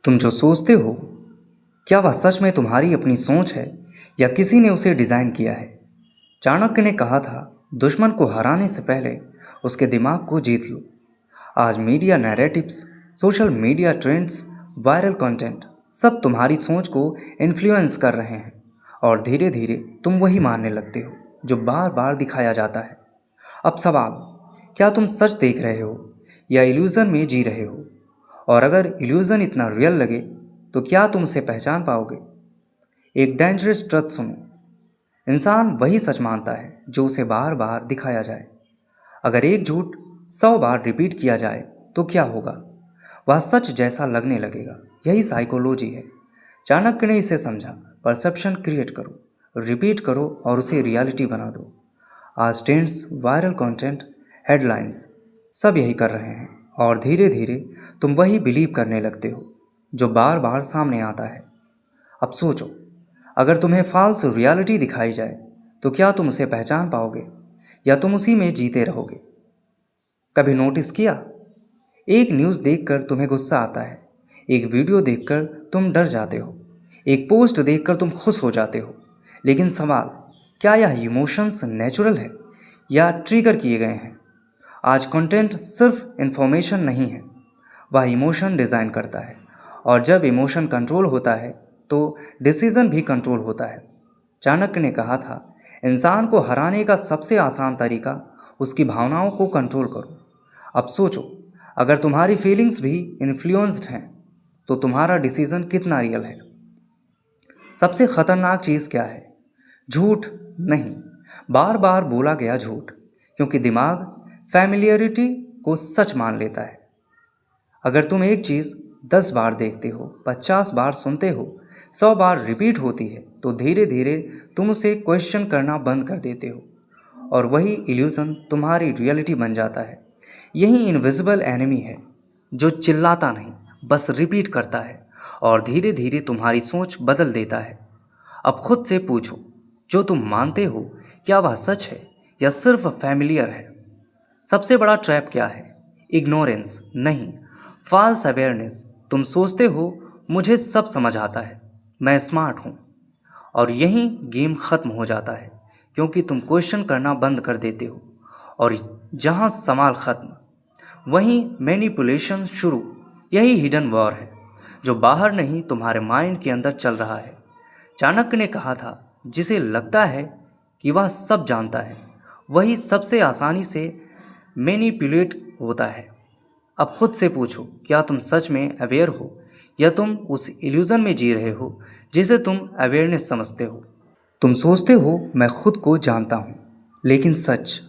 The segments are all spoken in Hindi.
तुम जो सोचते हो, क्या वह सच में तुम्हारी अपनी सोच है या किसी ने उसे डिज़ाइन किया है? चाणक्य ने कहा था, दुश्मन को हराने से पहले उसके दिमाग को जीत लो। आज media narratives, social media trends, viral content सब तुम्हारी सोच को इन्फ्लुएंस कर रहे हैं और धीरे धीरे तुम वही मानने लगते हो जो बार बार दिखाया जाता है। अब सवाल, क्या तुम सच देख रहे हो या इल्यूज़न में जी रहे हो? और अगर इल्यूज़न इतना रियल लगे तो क्या तुम उसे पहचान पाओगे? एक डेंजरस ट्रुथ सुनो, इंसान वही सच मानता है जो उसे बार बार दिखाया जाए। अगर एक झूठ 100 बार रिपीट किया जाए तो क्या होगा? वह सच जैसा लगने लगेगा। यही साइकोलॉजी है। चाणक्य ने इसे समझा, परसेप्शन क्रिएट करो, रिपीट करो और उसे रियलिटी बना दो। आज ट्रेंड्स, वायरल कंटेंट, हेडलाइंस सब यही कर रहे हैं और धीरे धीरे तुम वही बिलीव करने लगते हो जो बार बार सामने आता है। अब सोचो, अगर तुम्हें फॉल्स रियलिटी दिखाई जाए तो क्या तुम उसे पहचान पाओगे या तुम उसी में जीते रहोगे? कभी नोटिस किया, एक न्यूज़ देखकर तुम्हें गुस्सा आता है, एक वीडियो देखकर तुम डर जाते हो, एक पोस्ट देखकर तुम खुश हो जाते हो। लेकिन सवाल, क्या यह इमोशंस नेचुरल है या ट्रिगर किए गए हैं? आज कंटेंट सिर्फ इंफॉर्मेशन नहीं है, वह इमोशन डिज़ाइन करता है। और जब इमोशन कंट्रोल होता है तो डिसीज़न भी कंट्रोल होता है। चाणक्य ने कहा था, इंसान को हराने का सबसे आसान तरीका उसकी भावनाओं को कंट्रोल करो। अब सोचो, अगर तुम्हारी फीलिंग्स भी इन्फ्लुएंस्ड हैं तो तुम्हारा डिसीज़न कितना रियल है? सबसे खतरनाक चीज़ क्या है? झूठ नहीं, बार बार बोला गया झूठ, क्योंकि दिमाग फैमिलियरिटी को सच मान लेता है। अगर तुम एक चीज़ 10 बार देखते हो, 50 बार सुनते हो, 100 बार रिपीट होती है तो धीरे धीरे तुम उसे क्वेश्चन करना बंद कर देते हो और वही इल्यूज़न तुम्हारी रियलिटी बन जाता है। यही इनविजिबल एनिमी है जो चिल्लाता नहीं, बस रिपीट करता है और धीरे धीरे तुम्हारी सोच बदल देता है। अब खुद से पूछो, जो तुम मानते हो क्या वह सच है या सिर्फ फैमिलियर है? सबसे बड़ा ट्रैप क्या है? इग्नोरेंस नहीं, फॉल्स अवेयरनेस। तुम सोचते हो मुझे सब समझ आता है, मैं स्मार्ट हूँ, और यहीं गेम ख़त्म हो जाता है क्योंकि तुम क्वेश्चन करना बंद कर देते हो और जहाँ सवाल ख़त्म वहीं मैनिपुलेशन शुरू। यही हिडन वॉर है जो बाहर नहीं, तुम्हारे माइंड के अंदर चल रहा है। चाणक्य ने कहा था, जिसे लगता है कि वह सब जानता है वही सबसे आसानी से मैनिपुलेट होता है। अब खुद से पूछो, क्या तुम सच में अवेयर हो या तुम उस इल्यूज़न में जी रहे हो जिसे तुम अवेयरनेस समझते हो? तुम सोचते हो मैं खुद को जानता हूँ, लेकिन सच,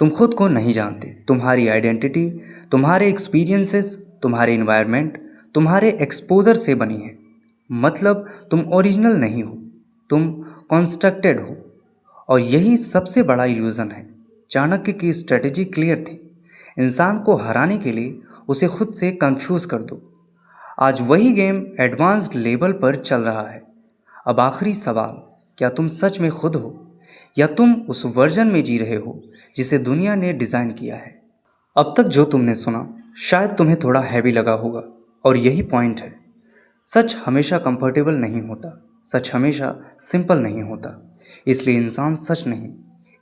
तुम खुद को नहीं जानते। तुम्हारी आइडेंटिटी, तुम्हारे एक्सपीरियंसेस, तुम्हारे इन्वायरमेंट, तुम्हारे एक्सपोजर से बनी है। मतलब तुम ओरिजिनल नहीं हो, तुम कंस्ट्रक्टेड हो। और यही सबसे बड़ा इल्यूज़न है। चाणक्य की स्ट्रेटजी क्लियर थी, इंसान को हराने के लिए उसे खुद से कंफ्यूज कर दो। आज वही गेम एडवांस्ड लेवल पर चल रहा है। अब आखिरी सवाल, क्या तुम सच में खुद हो या तुम उस वर्जन में जी रहे हो जिसे दुनिया ने डिज़ाइन किया है? अब तक जो तुमने सुना शायद तुम्हें थोड़ा हैवी लगा होगा, और यही पॉइंट है। सच हमेशा कंफर्टेबल नहीं होता, सच हमेशा सिंपल नहीं होता। इसलिए इंसान सच नहीं,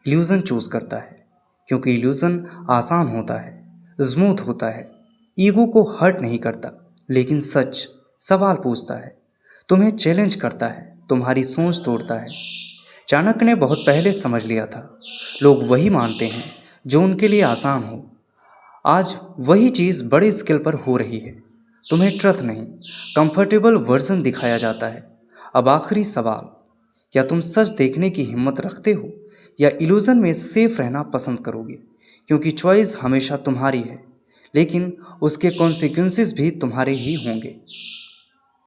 इल्यूज़न चूज़ करता है, क्योंकि इल्यूज़न आसान होता है, स्मूथ होता है, ईगो को हर्ट नहीं करता। लेकिन सच सवाल पूछता है, तुम्हें चैलेंज करता है, तुम्हारी सोच तोड़ता है। चाणक्य ने बहुत पहले समझ लिया था, लोग वही मानते हैं जो उनके लिए आसान हो। आज वही चीज़ बड़े स्केल पर हो रही है। तुम्हें ट्रथ नहीं, कंफर्टेबल वर्जन दिखाया जाता है। अब आखिरी सवाल, क्या तुम सच देखने की हिम्मत रखते हो या इल्यूज़न में सेफ रहना पसंद करोगे? क्योंकि चॉइस हमेशा तुम्हारी है, लेकिन उसके कॉन्सिक्वेंसेस भी तुम्हारे ही होंगे।